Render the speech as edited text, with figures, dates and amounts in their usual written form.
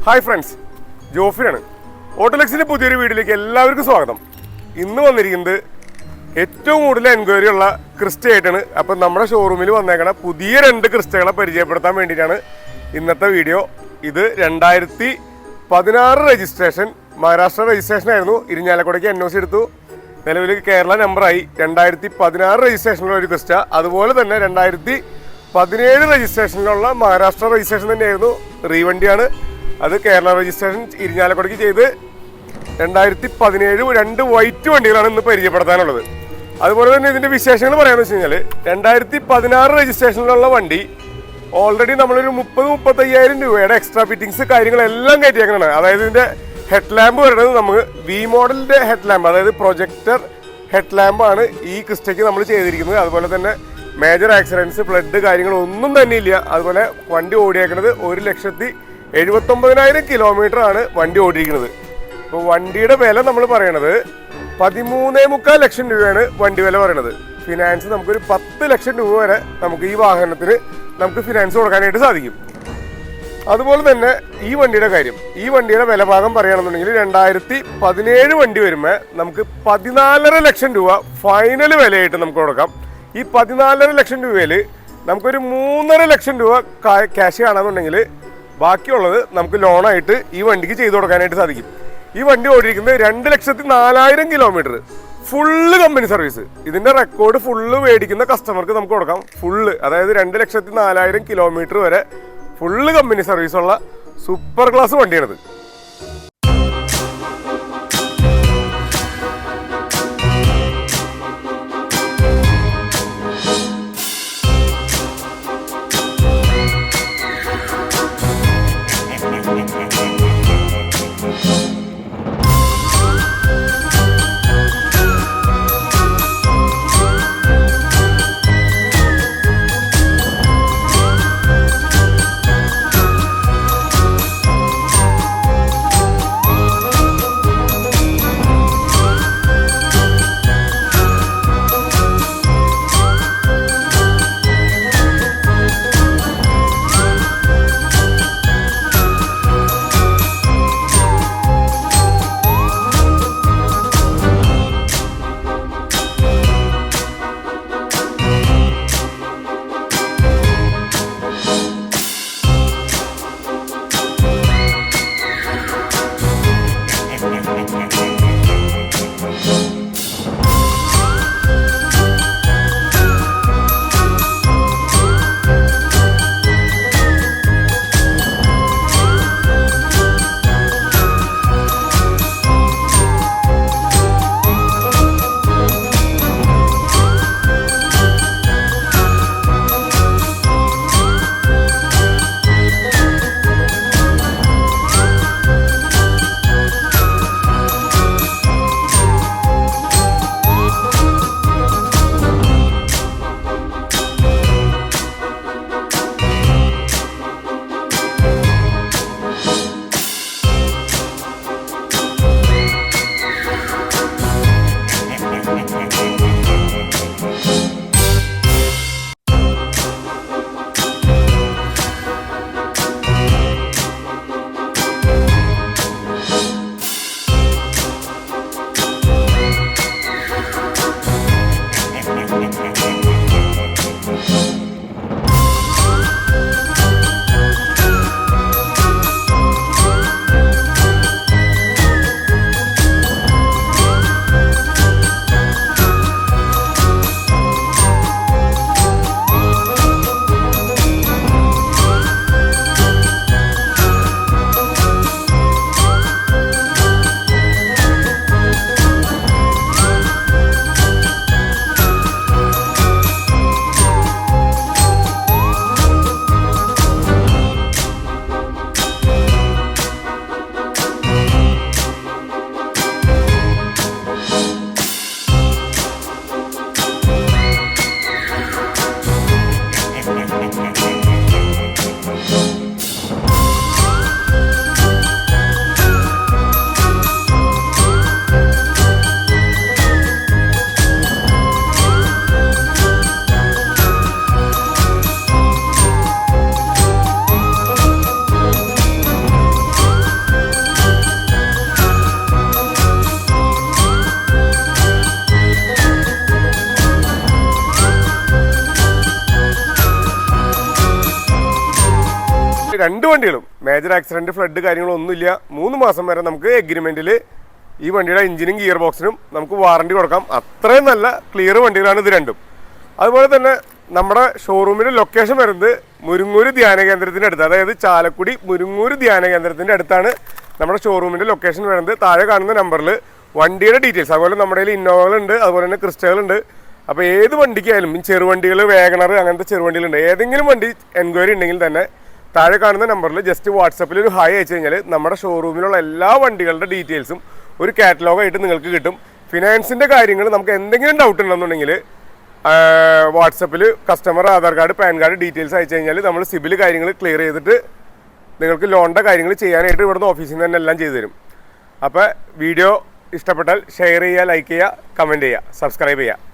Hi friends, ജോഫിനാണ്. ഓട്ടോലെക്സിൻ്റെ പുതിയൊരു വീഡിയോയിലേക്ക് എല്ലാവർക്കും സ്വാഗതം. ഇന്ന് വന്നിരിക്കുന്നത് ഏറ്റവും കൂടുതൽ എൻക്വയറി ഉള്ള ക്രിസ്റ്റ ആയിട്ടാണ്. അപ്പം നമ്മുടെ ഷോറൂമിൽ വന്നേക്കണ പുതിയ 2 ക്രിസ്റ്റകളെ പരിചയപ്പെടുത്താൻ വേണ്ടിയിട്ടാണ് ഇന്നത്തെ വീഡിയോ. ഇത് 2016 രജിസ്ട്രേഷൻ, മഹാരാഷ്ട്ര രജിസ്ട്രേഷൻ ആയിരുന്നു. ഇരിഞ്ഞാലക്കുടയ്ക്ക് NOC എടുത്തു. നിലവിൽ കേരള നമ്പറായി. 2016 രജിസ്ട്രേഷനിലുള്ള ഒരു ക്രിസ്റ്റ. അതുപോലെ തന്നെ 2017 രജിസ്ട്രേഷനിലുള്ള മഹാരാഷ്ട്ര രജിസ്ട്രേഷൻ തന്നെയായിരുന്നു. റീവണ്ടിയാണ്. അത് കേരള രജിസ്ട്രേഷൻ ഇരിഞ്ഞാലക്കുടയ്ക്ക് ചെയ്ത് 2017 2 വൈറ്റ് വണ്ടികളാണ് ഇന്ന് പരിചയപ്പെടുത്താനുള്ളത്. അതുപോലെ തന്നെ ഇതിൻ്റെ വിശേഷങ്ങൾ പറയാമെന്ന് വെച്ച് കഴിഞ്ഞാൽ 2016 രജിസ്ട്രേഷനിലുള്ള വണ്ടി ഓൾറെഡി നമ്മളൊരു 30-35,000 രൂപയുടെ എക്സ്ട്രാ ഫിറ്റിങ്സ് കാര്യങ്ങളെല്ലാം കയറ്റിയേക്കണതാണ്. അതായത് ഇതിൻ്റെ ഹെഡ് ലാമ്പ് വരുന്നത് നമുക്ക് വി മോഡലിൻ്റെ ഹെഡ് ലാമ്പ്, അതായത് പ്രൊജക്ടർ ഹെഡ് ലാമ്പാണ് ഈ ക്രിസ്റ്റയ്ക്ക് നമ്മൾ ചെയ്തിരിക്കുന്നത്. അതുപോലെ തന്നെ മേജർ ആക്സിഡൻസ്, ഫ്ലഡ് കാര്യങ്ങളൊന്നും തന്നെ ഇല്ല. അതുപോലെ വണ്ടി ഓടിയേക്കുന്നത് 1,79,000 കിലോമീറ്ററാണ് വണ്ടി ഓടിയിരിക്കുന്നത്. ഇപ്പോൾ വണ്ടിയുടെ വില നമ്മൾ പറയണത് 13.25 ലക്ഷം രൂപയാണ് വണ്ടി വില പറയണത്. ഫിനാൻസ് നമുക്കൊരു 10 ലക്ഷം രൂപ വരെ നമുക്ക് ഈ വാഹനത്തിന് നമുക്ക് ഫിനാൻസ് കൊടുക്കാനായിട്ട് സാധിക്കും. അതുപോലെ തന്നെ ഈ വണ്ടിയുടെ കാര്യം, ഈ വണ്ടിയുടെ വില ഭാഗം പറയുകയാണെന്നുണ്ടെങ്കിൽ 2017 വണ്ടി വരുമ്പോൾ നമുക്ക് 14.5 ലക്ഷം രൂപ ഫൈനൽ വിലയായിട്ട് നമുക്ക് കൊടുക്കാം. ഈ 14.5 ലക്ഷം രൂപയിൽ നമുക്കൊരു 3.5 ലക്ഷം രൂപ ക്യാഷ് കാണാമെന്നുണ്ടെങ്കിൽ ബാക്കിയുള്ളത് നമുക്ക് ലോണായിട്ട് ഈ വണ്ടിക്ക് ചെയ്തു കൊടുക്കാനായിട്ട് സാധിക്കും. ഈ വണ്ടി ഓടിയിരിക്കുന്നത് 2,04,000 കിലോമീറ്റർ, ഫുള്ള് കമ്പനി സർവീസ്. ഇതിൻ്റെ റെക്കോർഡ് ഫുള്ള് മേടിക്കുന്ന കസ്റ്റമർക്ക് നമുക്ക് കൊടുക്കാം. ഫുള്ള്, അതായത് 2,04,000 കിലോമീറ്റർ വരെ ഫുള്ള് കമ്പനി സർവീസുള്ള സൂപ്പർ ക്ലാസ് വണ്ടിയാണിത്. രണ്ട് വണ്ടികളും മേജർ ആക്സിഡൻറ്റ് ഫ്ലഡ് കാര്യങ്ങളൊന്നുമില്ല. 3 മാസം വരെ നമുക്ക് എഗ്രിമെൻറ്റിൽ ഈ വണ്ടിയുടെ എഞ്ചിനും ഗിയർ ബോക്സിനും നമുക്ക് വാറണ്ടി കൊടുക്കാം. അത്രയും നല്ല ക്ലിയർ വണ്ടികളാണ് ഇത് രണ്ടും. അതുപോലെ തന്നെ നമ്മുടെ ഷോറൂമിൻ്റെ ലൊക്കേഷൻ വരുന്നത് മുരുങ്ങൂർ ധ്യാന കേന്ദ്രത്തിൻ്റെ അടുത്ത്, അതായത് ചാലക്കുടി മുരുങ്ങൂർ ധ്യാന കേന്ദ്രത്തിൻ്റെ അടുത്താണ് നമ്മുടെ ഷോറൂമിൻ്റെ ലൊക്കേഷൻ വരുന്നത്. താഴെ കാണുന്ന നമ്പറിൽ വണ്ടിയുടെ ഡീറ്റെയിൽസ്, അതുപോലെ നമ്മുടെ കയ്യിൽ ഇന്നോവകളുണ്ട്, അതുപോലെ തന്നെ ക്രിസ്റ്റകളുണ്ട്. അപ്പോൾ ഏത് വണ്ടിക്കായാലും ചെറുവണ്ടികൾ, വേഗണർ അങ്ങനത്തെ ചെറുവണ്ടികളുണ്ട്. ഏതെങ്കിലും വണ്ടി എൻക്വയറി ഉണ്ടെങ്കിൽ തന്നെ താഴെ കാണുന്ന നമ്പറിൽ ജസ്റ്റ് വാട്സപ്പിൽ ഒരു ഹായ് അയച്ചു കഴിഞ്ഞാൽ നമ്മുടെ ഷോറൂമിലുള്ള എല്ലാ വണ്ടികളുടെ ഡീറ്റെയിൽസും ഒരു കാറ്റലോഗായിട്ട് നിങ്ങൾക്ക് കിട്ടും. ഫിനാൻസിൻ്റെ കാര്യങ്ങൾ നമുക്ക് എന്തെങ്കിലും ഡൗട്ട് ഉണ്ടെന്നുണ്ടെങ്കിൽ വാട്സപ്പിൽ customer Aadhaar card, pan card details അയച്ചു കഴിഞ്ഞാൽ നമ്മൾ സിബിൽ കാര്യങ്ങൾ ക്ലിയർ ചെയ്തിട്ട് നിങ്ങൾക്ക് ലോണിൻ്റെ കാര്യങ്ങൾ ചെയ്യാനായിട്ട് ഇവിടുന്ന് ഓഫീസിൽ നിന്ന് തന്നെ എല്ലാം ചെയ്തു തരും. അപ്പോൾ വീഡിയോ ഇഷ്ടപ്പെട്ടാൽ ഷെയർ ചെയ്യുക, ലൈക്ക് ചെയ്യുക, കമൻറ്റ് ചെയ്യുക, സബ്സ്ക്രൈബ് ചെയ്യുക.